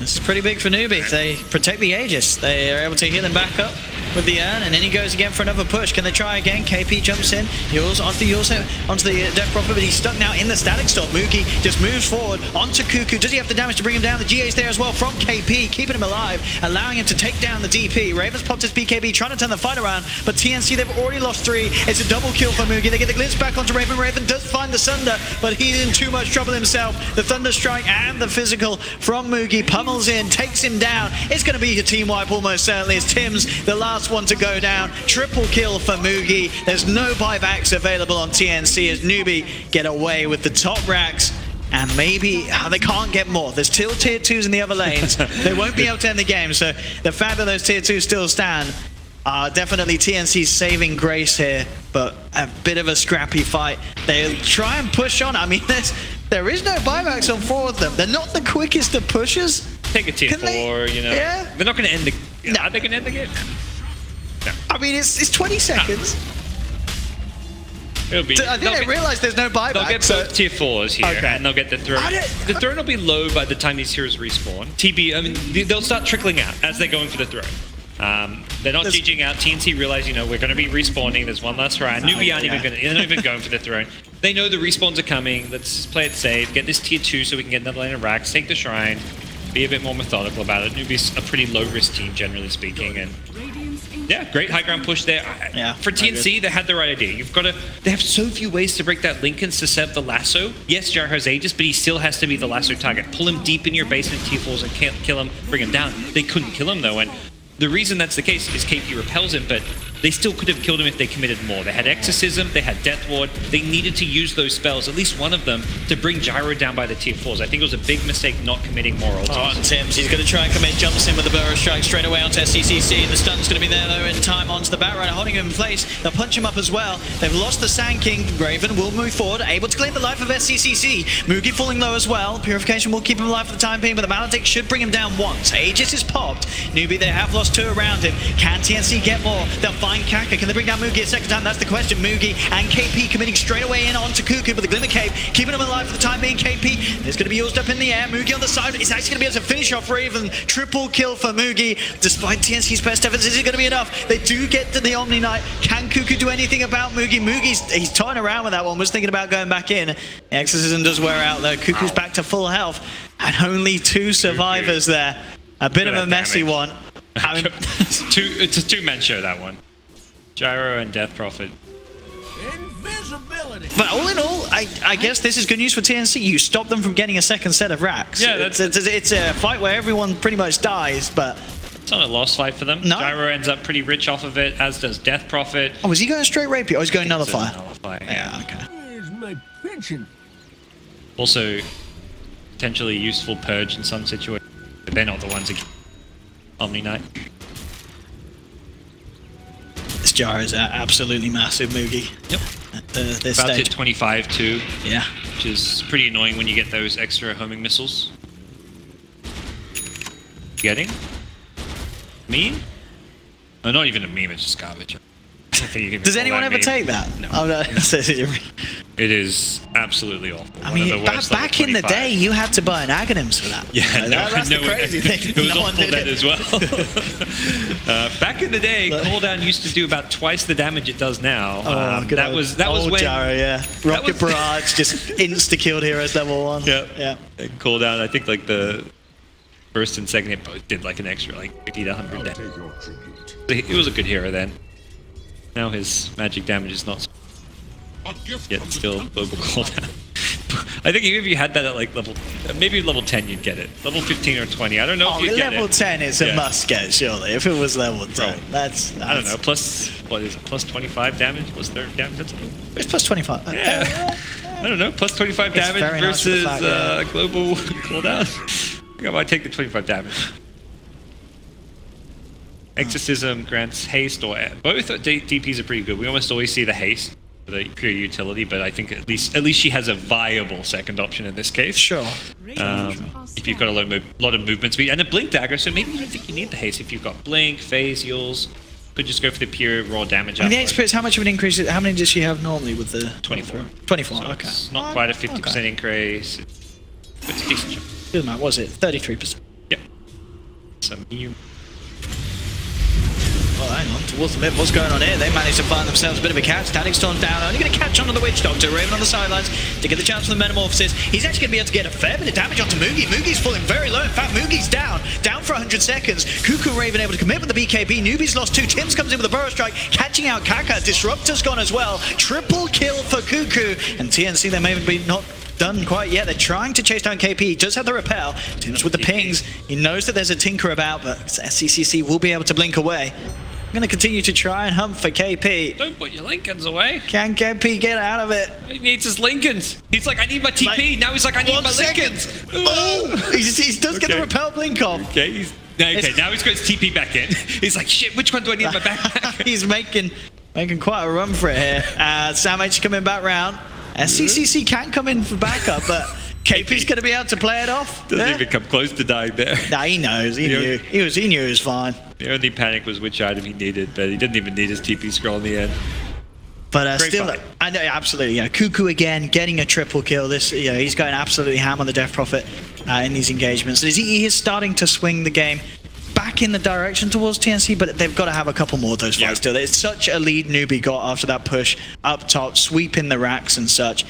This is pretty big for Newbee. They protect the Aegis. They are able to heal him back up with the urn, and then he goes again for another push. Can they try again? KP jumps in, heals onto the Death Prophet, but he's stuck now in the static storm. Mookie just moves forward onto Cuckoo. Does he have the damage to bring him down? The GA's there as well from KP, keeping him alive, allowing him to take down the DP. Raven's popped his BKB, trying to turn the fight around, but TNC, they've already lost 3. It's a double kill for Mookie. They get the glimpse back onto Raven. Raven does find the Sunder, but he's in too much trouble himself. The Thunder Strike and the physical from Mookie pummels in, takes him down. It's going to be a team wipe almost certainly, as Tim's the last one to go down. Triple kill for Moogie. There's no buybacks available on TNC as Newbee get away with the top racks. And maybe they can't get more. There's still tier 2s in the other lanes. They won't be able to end the game. So the fact that those tier 2s still stand, definitely TNC's saving grace here. But a bit of a scrappy fight. They'll try and push on. I mean, there is no buybacks on 4 of them. They're not the quickest of pushers. Take a tier 4, you know. Yeah. They're not going to end the... No. Are they going to end the game? No. I mean, it's 20 seconds. It'll be, I think they realize there's no buyback. They'll get both tier 4s here, and they'll get the throne. The throne will be low by the time these heroes respawn. TB, I mean, they'll start trickling out as they're going for the throne. They're not GGing out. TNC realize, you know, we're going to be respawning. There's one last round. Newbee aren't even going to, they're not even going for the throne. They know the respawns are coming. Let's play it safe. Get this tier 2 so we can get another lane of racks. Take the shrine. Be a bit more methodical about it. Newbee's a pretty low-risk team, generally speaking, and yeah, great high ground push there. For TNC, they had the right idea. You've got to. They have so few ways to break that Lincolns to set up the lasso. Yes, Jar has Aegis, but he still has to be the lasso target. Pull him deep in your basement tier 4s and kill him, bring him down. They couldn't kill him though, and the reason that's the case is KP repels him, but they still could have killed him if they committed more. They had Exorcism, they had Death Ward, they needed to use those spells, at least one of them, to bring Gyro down by the tier 4s. I think it was a big mistake not committing more ultimates. Oh, and Tim's, he's going to try and commit, jumps in with the Burrow Strike straight away onto SCCC. The stun's going to be there though in time onto the Batrider, holding him in place. They'll punch him up as well. They've lost the Sand King. Raven will move forward, able to claim the life of SCCC. Moogie falling low as well. Purification will keep him alive for the time being, but the Maledict should bring him down once. Aegis is popped. Newbee, they have lost 2 around him. Can TNC get more? They'll find Kaka. Can they bring down Moogie a second time? That's the question. Moogie and KP committing straight away in onto Cuckoo, but the Glimmer Cape keeping him alive for the time being. KP is going to be used up in the air. Moogie on the side. He's actually going to be able to finish off Raven. Triple kill for Moogie. Despite TNC's best efforts, is it going to be enough? They do get to the Omni Knight. Can Cuckoo do anything about Moogie? He's toying around with that one. Was thinking about going back in. Exorcism does wear out though. Cuckoo's back to full health. And only 2 survivors there. A bit of a messy one. I mean, it's a 2-man show, that one. Gyro and Death Prophet. But all in all, I guess this is good news for TNC. You stop them from getting a second set of racks. Yeah, it's a fight where everyone pretty much dies, but... It's not a lost fight for them. No. Gyro ends up pretty rich off of it, as does Death Prophet. Oh, was he going straight Rapier? Oh, he's going Nullify. Yeah, okay. Where's my pension? Also, potentially useful Purge in some situations, but they're not the ones that... Omni Knight. This jar is absolutely massive, Mugi. Yep. At this About to stage. hit 25 too. Yeah. Which is pretty annoying when you get those extra homing missiles. Getting? Meme? No, not even a meme, it's just garbage. I think you can Does call anyone that ever meme. take that? No. Oh, no. It is absolutely awful. I One of mean, the worst back in the 25. day, you had to buy an Aghanims for that. Yeah, You know, that's the crazy thing. It was No one awful did then it. as well. Back in the day, cooldown used to do about twice the damage it does now. Good that old- was old when Jaro, yeah. Rocket was- Barrage just insta-killed heroes level 1. Yeah. And cooldown, I think like the first and second hit both did like an extra like 50 to 100 damage. He was a good hero then. Now his magic damage is not yet still global cooldown. I think even if you had that at like maybe level 10 you'd get it. Level 15 or 20, I don't know if you'd get it. Level 10 is a must get, surely. If it was level 10, Bro, that's... I don't know, plus, what is it, plus 25 damage? Plus 30 damage? It's plus 25. Yeah. I don't know, plus 25 It's damage very nice for the versus fact, yeah. global cooldown. I think I might take the 25 damage. Exorcism grants haste, or both DPs are pretty good. We almost always see the haste for the pure utility, but I think at least she has a viable second option in this case. Sure. If you've got a lot of movement speed and a blink dagger, so maybe you don't think you need the haste if you've got blink, phase, heals. Could just go for the pure raw damage. I mean, the experience, how much of an increase, how many does she have normally with the... 24. 24, So okay. it's not quite a 50% increase. It's a decent jump. Doesn't matter, what was it? 33%. Yep. Some new. Well, hang on, towards the mid, what's going on here? They managed to find themselves a bit of a catch. Static Storm's down, only going to catch onto the Witch Doctor. Raven on the sidelines to get the chance for the Metamorphosis. He's actually going to be able to get a fair bit of damage onto Mugi. Mugi's falling very low. In fact, Mugi's down for 100 seconds. Cuckoo Raven able to commit with the BKB. Newbee's lost 2. Tims comes in with a Burrow Strike, catching out Kaka. Disruptor's gone as well. Triple kill for Cuckoo. And TNC, they may be not done quite yet. They're trying to chase down KP. He does have the repel. Tims with the pings. He knows that there's a Tinker about, but SCCC will be able to blink away. I'm going to continue to try and hunt for KP. Don't put your Lincolns away. Can KP get out of it? He needs his Lincolns. He's like, I need my TP. Now he's like, I need my Lincolns. Oh, he does get the repel blink off. Okay, now he's got his TP back in. He's like, shit, which one do I need in my backpack? He's making quite a run for it here. Sam H coming back round. SCCC can come in for backup, but KP's going to be able to play it off. Doesn't even come close to dying there. Nah, he knows. He knew. He knew it was fine. The only panic was which item he needed, but he didn't even need his TP scroll in the end. But still, fight. I know absolutely. Yeah, Cuckoo again getting a triple kill. This, he's going absolutely ham on the Death Prophet in these engagements. He is starting to swing the game back in the direction towards TNC, but they've got to have a couple more of those fights still. It's such a lead Newbee got after that push up top, sweeping the racks and such.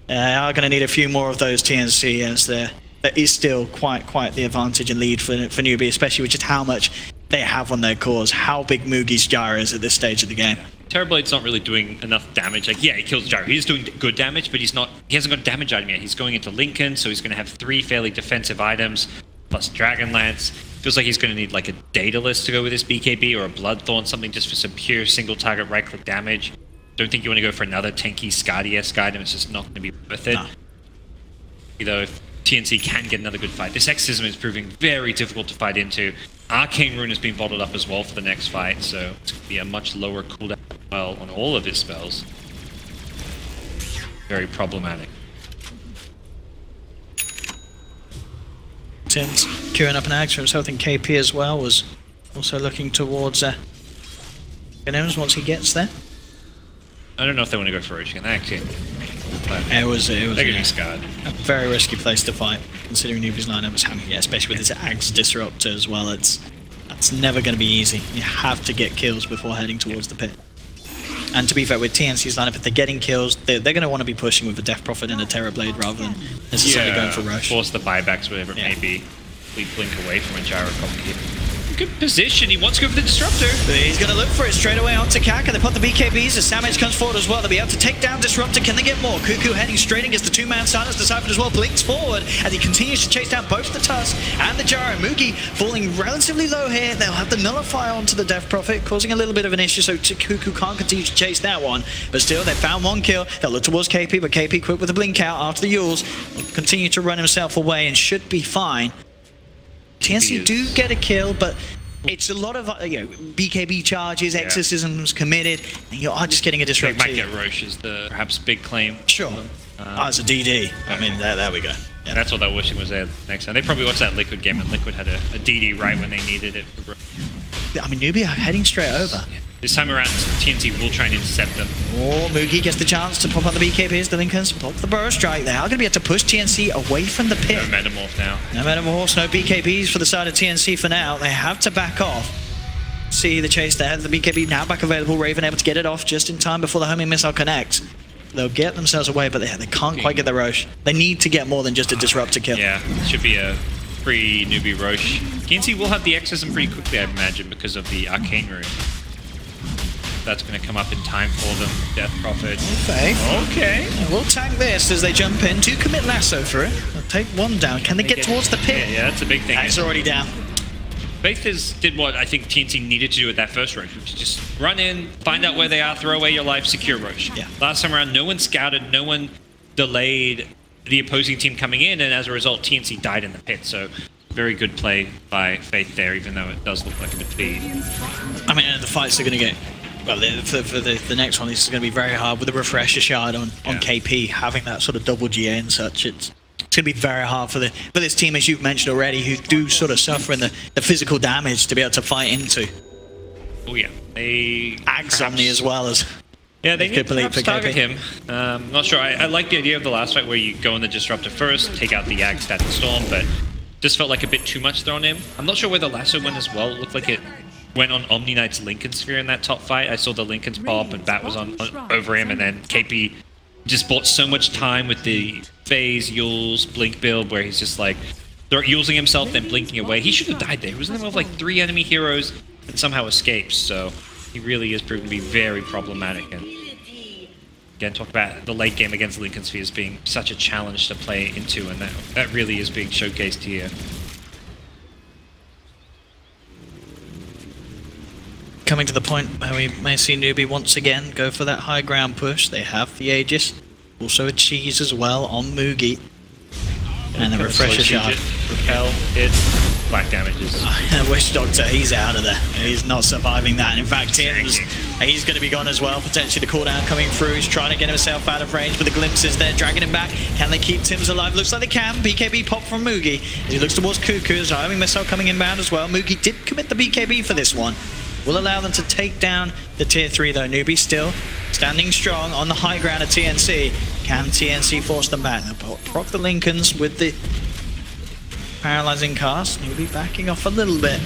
Are going to need a few more of those TNC, as there is still quite the advantage and lead for Newbee, especially with just how much they have on their cores, how big Mugi's Gyro is at this stage of the game. Terrorblade's not really doing enough damage. Like, yeah, he kills Gyro. He's doing good damage, but he hasn't got a damage item yet. He's going into Lincoln, so he's going to have 3 fairly defensive items, plus Dragonlance. Feels like he's going to need like a Daedalus to go with his BKB, or a Bloodthorn, something just for some pure single target right-click damage. Don't think you want to go for another tanky Skadi-esque item. It's just not going to be worth it. No. Though if TNC can get another good fight. This Exorcism is proving very difficult to fight into. Arcane Rune has been bottled up as well for the next fight, so it's going to be a much lower cooldown as well on all of his spells. Very problematic. Tims queuing up an axe. I was hoping KP as well was also looking towards Gnomes once he gets there. I don't know if they want to go for Ocean. They actually... It was they're going to be scarred. A very risky place to fight, considering Newbee's lineup was having, especially with his Axe Disruptor as well. That's never going to be easy. You have to get kills before heading towards the pit. And to be fair, with TNC's lineup, if they're getting kills, they're going to want to be pushing with a Death Prophet and a Terrorblade rather than necessarily going for Rush. Force the buybacks, whatever it may be. We blink away from a Gyro here. Good position. He wants to go for the Disruptor. But he's going to look for it straight away onto Kaka. They put the BKBs as Samage comes forward as well. They'll be able to take down Disruptor. Can they get more? Cuckoo heading straight against the 2-man silence. Deciphered as well. Blinks forward as he continues to chase down both the Tusk and the Gyro. Mugi falling relatively low here. They'll have the Nullify onto the Death Prophet, causing a little bit of an issue, so Cuckoo can't continue to chase that one. But still, they found one kill. They'll look towards KP, but KP quick with the blink out after the Yules. Will continue to run himself away and should be fine. TNC do get a kill, but It's a lot of BKB charges, exorcisms committed, and you are just getting a disrupt. They might get Roche is the perhaps big claim. Sure. It's a DD. I mean, there we go. Yeah. That's what they're wishing was there next time. They probably watched that Liquid game, and Liquid had a DD right when they needed it. I mean, Newbee are heading straight over. Yeah. This time around, TNC will try and intercept them. Oh, Moogie gets the chance to pop on the BKBs. The Lincolns block the burrow strike. They are going to be able to push TNC away from the pit. No Metamorph now. No Metamorphs, no BKBs for the side of TNC for now. They have to back off. See the chase there. The BKB now back available. Raven able to get it off just in time before the homing missile connects. They'll get themselves away, but they can't quite get the Roche. They need to get more than just a disruptor kill. Yeah, it should be a free Newbee Roche. TNC will have the exorcism pretty quickly, I imagine, because of the Arcane Rune. That's going to come up in time for them. Death Prophet. Okay. We'll tank this as they jump in. Do commit lasso for it. They'll take one down. Can they get towards the pit? Yeah, that's a big thing. It's already down. Faith did what I think TNC needed to do at that first Roche, which is just run in, find out where they are, throw away your life, secure Roche. Yeah. Last time around, no one scouted, no one delayed the opposing team coming in, and as a result, TNC died in the pit. So very good play by Faith there, even though it does look like a defeat. I mean, the fights are going to get... Well, for the next one, this is going to be very hard with the refresher shard on KP, having that sort of double GA and such. It's going to be very hard for this team, as you've mentioned already, who do sort of suffer in the physical damage to be able to fight into. Oh yeah, they Somni as well as... Yeah, they need to target him. Not sure. I like the idea of the last fight where you go in the Disruptor first, take out the Ag, Static Storm, but just felt like a bit too much thrown in. I'm not sure where the lasso went as well. It looked like it went on Omni Knight's Lincoln Sphere in that top fight. I saw the Lincoln's pop and Bat was on over him, and then KP just bought so much time with the phase, Yules, Blink build, where he's just like using himself, then blinking away. He should have died there. He was in the middle of like 3 enemy heroes and somehow escapes, so he really is proven to be very problematic. And again, talk about the late game against Lincoln Sphere as being such a challenge to play into, and that really is being showcased here. Coming to the point where we may see Newbee once again go for that high ground push. They have the Aegis, also a cheese as well on Moogie. And the refresher shard. Repel, hit, black damages. Wish Doctor, he's out of there. He's not surviving that. In fact, Tim's, he's going to be gone as well. Potentially the cooldown coming through. He's trying to get himself out of range, but the glimpses there, dragging him back. Can they keep Tim's alive? Looks like they can. BKB pop from Moogie. As he looks towards Cuckoo, his homing missile coming inbound as well. Moogie did commit the BKB for this one. Will allow them to take down the tier 3 though. Newbee still standing strong on the high ground of TNC. Can TNC force them back? They'll proc the Lincolns with the paralyzing cast. Newbee backing off a little bit.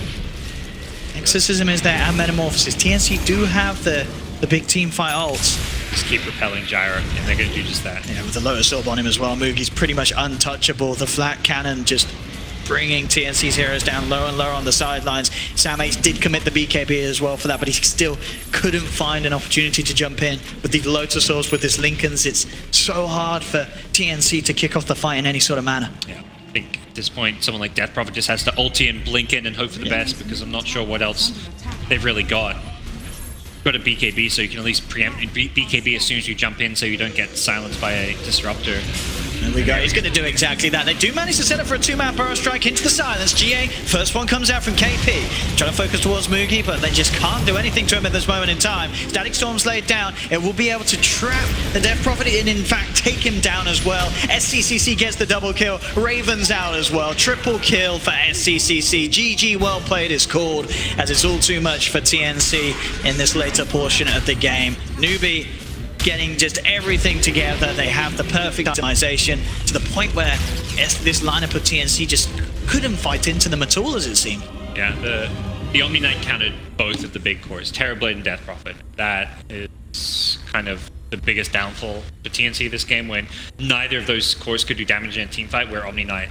Exorcism is there and Metamorphosis. TNC do have the big team fight ults. Just keep repelling Gyro, and they're going to do just that. Yeah, with the Lotus Orb on him as well. Moogie's pretty much untouchable. The flat cannon just bringing TNC's heroes down lower and lower on the sidelines. Sam Ace did commit the BKB as well for that, but he still couldn't find an opportunity to jump in. With the Lotus Orbs, with this Lincolns, it's so hard for TNC to kick off the fight in any sort of manner. Yeah, I think at this point, someone like Death Prophet just has to ulti and blink in and hope for the best, because I'm not sure what else they've really got. Got a BKB, so you can at least preempt BKB as soon as you jump in, so you don't get silenced by a Disruptor. There we go. He's going to do exactly that. They do manage to set up for a 2-man burrow strike into the silence. GA, first one comes out from KP. Trying to focus towards Moogie, but they just can't do anything to him at this moment in time. Static Storm's laid down. It will be able to trap the Death Prophet and in fact take him down as well. SCCC gets the double kill. Raven's out as well. Triple kill for SCCC. GG, well played is called, as it's all too much for TNC in this later portion of the game. Newbee getting just everything together. They have the perfect optimization to the point where this lineup of TNC just couldn't fight into them at all, as it seemed. Yeah, the Omni Knight countered both of the big cores, Terrorblade and Death Prophet. That is kind of the biggest downfall for TNC this game, when neither of those cores could do damage in a team fight where Omni Knight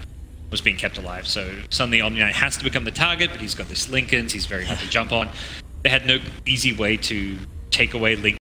was being kept alive. So suddenly Omni Knight has to become the target, but he's got this Lincolns, he's very hard to jump on. They had no easy way to take away Lincoln